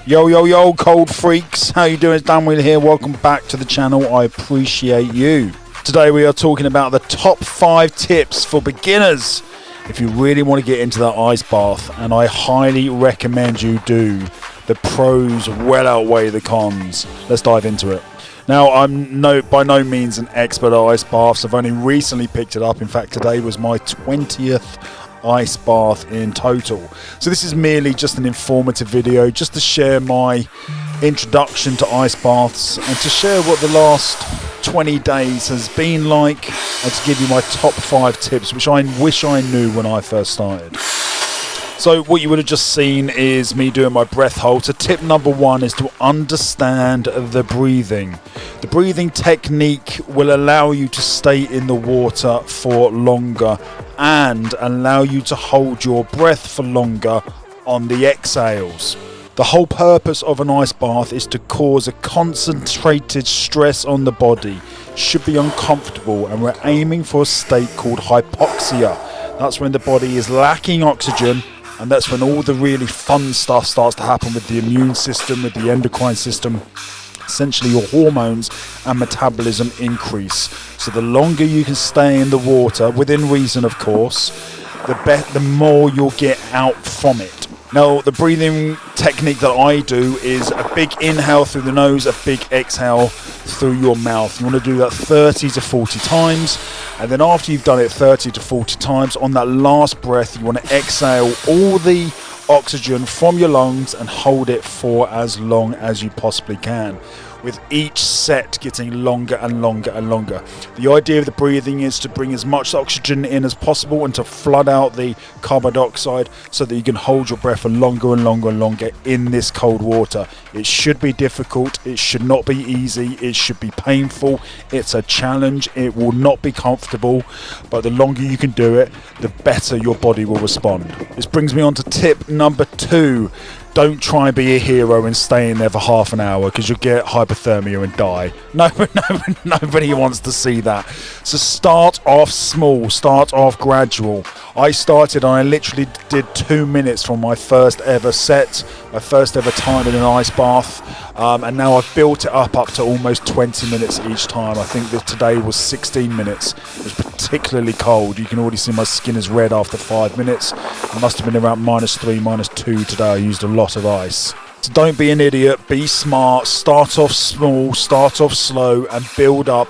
Yo, cold freaks. How you doing? It's Dan Wheeler here. Welcome back to the channel. I appreciate you. Today we are talking about the top 5 tips for beginners if you really want to get into that ice bath, and I highly recommend you do. The pros well outweigh the cons. Let's dive into it. Now, I'm by no means an expert at ice baths. I've only recently picked it up. In fact, today was my 20th ice bath in total. So this is merely just an informative video, just to share my introduction to ice baths and to share what the last 20 days has been like, and to give you my top 5 tips, which I wish I knew when I first started. So what you would have just seen is me doing my breath hold. So tip number 1 is to understand the breathing. The breathing technique will allow you to stay in the water for longer and allow you to hold your breath for longer on the exhales. The whole purpose of an ice bath is to cause a concentrated stress on the body. It should be uncomfortable, and we're aiming for a state called hypoxia. That's when the body is lacking oxygen, and that's when all the really fun stuff starts to happen with the immune system, with the endocrine system. Essentially, your hormones and metabolism increase. So the longer you can stay in the water, within reason of course, the more you'll get out from it. Now, the breathing technique that I do is a big inhale through the nose, a big exhale through your mouth. You want to do that 30 to 40 times. And then after you've done it 30 to 40 times, on that last breath, you want to exhale all the oxygen from your lungs and hold it for as long as you possibly can, with each set getting longer and longer and longer. The idea of the breathing is to bring as much oxygen in as possible and to flood out the carbon dioxide so that you can hold your breath for longer and longer and longer in this cold water. It should be difficult, it should not be easy, it should be painful, it's a challenge, it will not be comfortable, but the longer you can do it, the better your body will respond. This brings me on to tip number 2. Don't try and be a hero and stay in there for half an hour, because you'll get hypothermia and die. Nobody wants to see that. So start off small, start off gradual. I literally did 2 minutes from my first ever set, my first ever time in an ice bath, and now I've built it up to almost 20 minutes each time. I think that today was 16 minutes. It was particularly cold. You can already see my skin is red after 5 minutes. It must have been around -3, -2 today. I used a lot of ice. So don't be an idiot, be smart, start off small, start off slow, and build up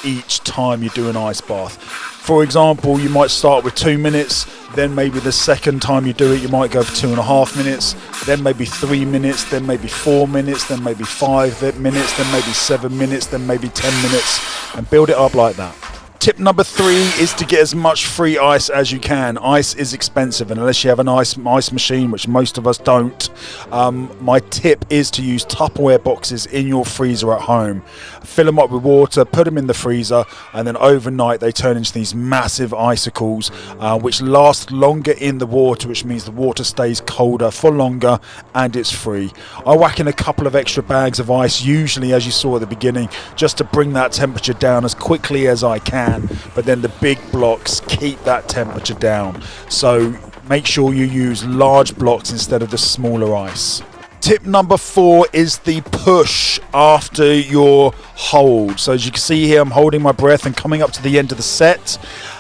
each time you do an ice bath. For example, you might start with 2 minutes, then maybe the second time you do it, you might go for 2.5 minutes, then maybe 3 minutes, then maybe 4 minutes, then maybe 5 minutes, then maybe 7 minutes, then maybe 10 minutes, and build it up like that. Tip number 3 is to get as much free ice as you can. Ice is expensive, and unless you have an ice machine, which most of us don't, my tip is to use Tupperware boxes in your freezer at home. Fill them up with water, put them in the freezer, and then overnight they turn into these massive icicles, which last longer in the water, which means the water stays colder for longer, and it's free. I whack in a couple of extra bags of ice, usually, as you saw at the beginning, just to bring that temperature down as quickly as I can. But then the big blocks keep that temperature down, so make sure you use large blocks instead of the smaller ice. Tip number 4 is the push after your hold. So as you can see here, I'm holding my breath and coming up to the end of the set,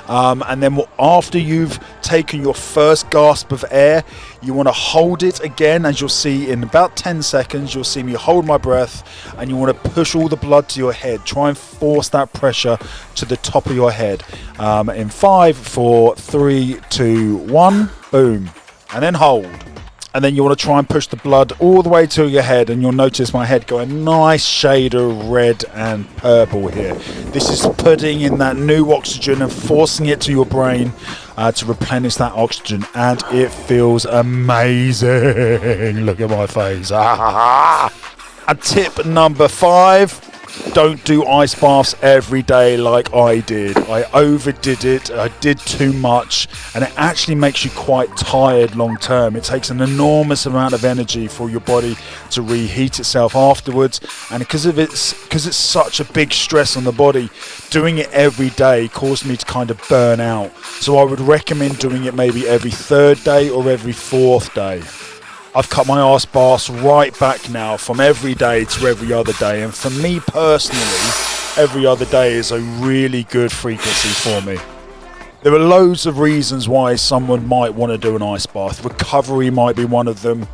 and then after you've taken your first gasp of air, you want to hold it again. As you'll see in about 10 seconds, you'll see me hold my breath, and you want to push all the blood to your head. Try and force that pressure to the top of your head. In 5, 4, 3, 2, 1, boom, and then hold. And then you want to try and push the blood all the way to your head, and you'll notice my head going a nice shade of red and purple here. This is putting in that new oxygen and forcing it to your brain to replenish that oxygen, and it feels amazing. Look at my face. And tip number 5, don't do ice baths every day like I did. I overdid it, I did too much, and it actually makes you quite tired long term. It takes an enormous amount of energy for your body to reheat itself afterwards, and because it's such a big stress on the body, doing it every day caused me to kind of burn out. So I would recommend doing it maybe every 3rd day or every 4th day. I've cut my arse baths right back now from every day to every other day. And for me personally, every other day is a really good frequency for me. There are loads of reasons why someone might want to do an ice bath. Recovery might be one of them.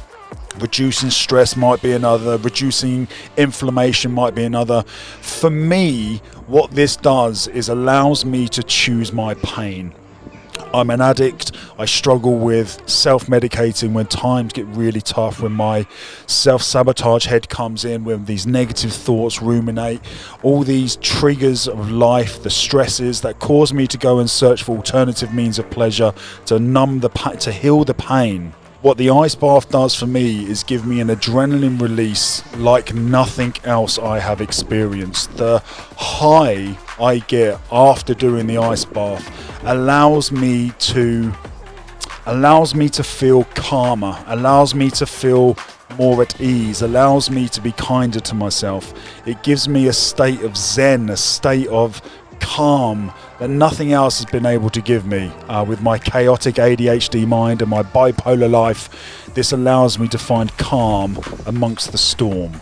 Reducing stress might be another. Reducing inflammation might be another. For me, what this does is allows me to choose my pain. I'm an addict. I struggle with self-medicating when times get really tough, when my self-sabotage head comes in, when these negative thoughts ruminate, all these triggers of life, the stresses that cause me to go and search for alternative means of pleasure to numb the pain, to heal the pain. What the ice bath does for me is give me an adrenaline release like nothing else I have experienced. The high I get after doing the ice bath allows me to feel calmer, allows me to feel more at ease, allows me to be kinder to myself. It gives me a state of zen, a state of calm that nothing else has been able to give me. With my chaotic ADHD mind and my bipolar life, this allows me to find calm amongst the storm.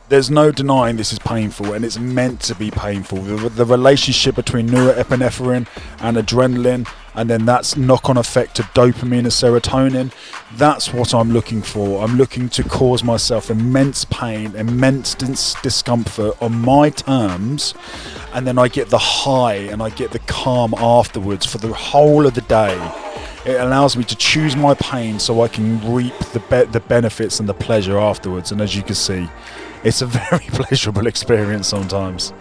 There's no denying this is painful, and it's meant to be painful. The relationship between norepinephrine and adrenaline, and then that's knock-on effect to dopamine and serotonin, that's what I'm looking for. I'm looking to cause myself immense pain, immense discomfort on my terms, and then I get the high and I get the calm afterwards for the whole of the day. It allows me to choose my pain so I can reap the benefits and the pleasure afterwards. And as you can see, it's a very pleasurable experience sometimes.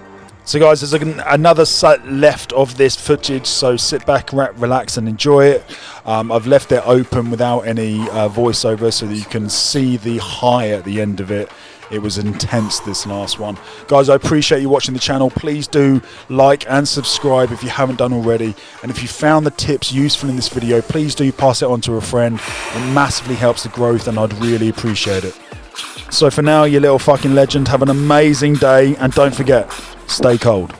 So guys, there's another set left of this footage, so sit back, relax and enjoy it. I've left it open without any voiceover so that you can see the high at the end of it. It was intense, this last one. Guys, I appreciate you watching the channel. Please do like and subscribe if you haven't done already. And if you found the tips useful in this video, please do pass it on to a friend. It massively helps the growth and I'd really appreciate it. So for now, you little fucking legend, have an amazing day and don't forget, stay cold.